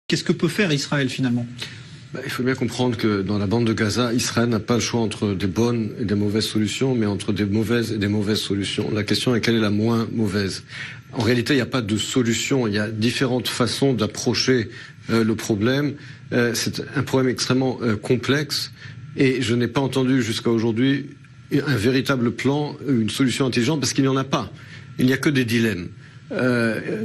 Qu'est-ce que peut faire Israël finalement? Il faut bien comprendre que dans la bande de Gaza, Israël n'a pas le choix entre des bonnes et des mauvaises solutions, mais entre des mauvaises et des mauvaises solutions. La question est quelle est la moins mauvaise. En réalité, il n'y a pas de solution. Il y a différentes façons d'approcher le problème. C'est un problème extrêmement complexe et je n'ai pas entendu jusqu'à aujourd'hui un véritable plan, une solution intelligente, parce qu'il n'y en a pas. Il n'y a que des dilemmes.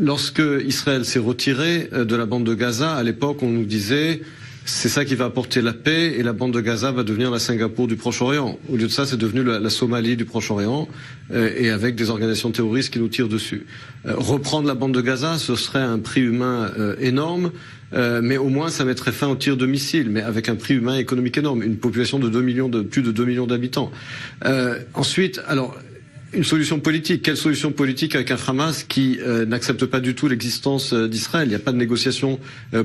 Lorsque Israël s'est retiré de la bande de Gaza, à l'époque, on nous disait c'est ça qui va apporter la paix et la bande de Gaza va devenir la Singapour du Proche-Orient. Au lieu de ça, c'est devenu la Somalie du Proche-Orient et avec des organisations terroristes qui nous tirent dessus. Reprendre la bande de Gaza, ce serait un prix humain énorme, mais au moins ça mettrait fin aux tirs de missiles, mais avec un prix humain économique énorme, une population de plus de 2 millions d'habitants. Ensuite, alors une solution politique. Quelle solution politique avec un Hamas qui n'accepte pas du tout l'existence d'Israël? Il n'y a pas de négociation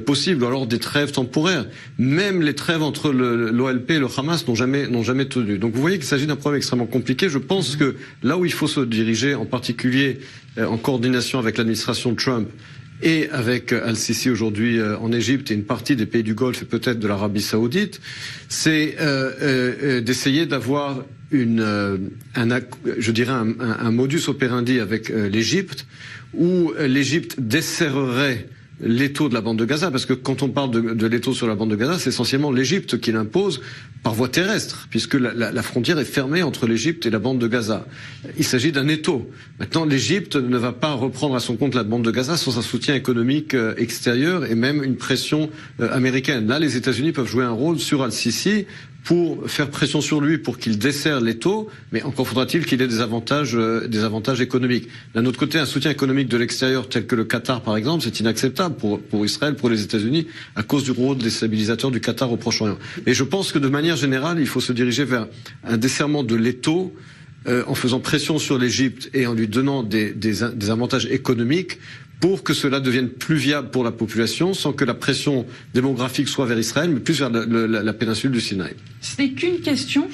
possible, ou alors des trêves temporaires. Même les trêves entre l'OLP et le Hamas n'ont jamais tenu. Donc vous voyez qu'il s'agit d'un problème extrêmement compliqué. Je pense que là où il faut se diriger, en particulier en coordination avec l'administration Trump et avec Al-Sisi aujourd'hui en Égypte et une partie des pays du Golfe et peut-être de l'Arabie Saoudite, c'est d'essayer d'avoir un modus operandi avec l'Égypte, où l'Égypte desserrerait l'étau de la bande de Gaza, parce que quand on parle de l'étau sur la bande de Gaza, c'est essentiellement l'Égypte qui l'impose par voie terrestre, puisque la frontière est fermée entre l'Égypte et la bande de Gaza. Il s'agit d'un étau. Maintenant, l'Égypte ne va pas reprendre à son compte la bande de Gaza sans un soutien économique extérieur et même une pression américaine. Là, les États-Unis peuvent jouer un rôle sur Al-Sisi pour faire pression sur lui pour qu'il desserre l'étau, mais encore faudra-t-il qu'il ait des avantages économiques. D'un autre côté, un soutien économique de l'extérieur, tel que le Qatar par exemple, c'est inacceptable pour Israël, pour les États-Unis, à cause du rôle déstabilisateur du Qatar au Proche-Orient. Et je pense que de manière générale, il faut se diriger vers un desserrement de l'étau, en faisant pression sur l'Égypte et en lui donnant des avantages économiques pour que cela devienne plus viable pour la population, sans que la pression démographique soit vers Israël, mais plus vers la péninsule du Sinaï. Ce n'est qu'une question.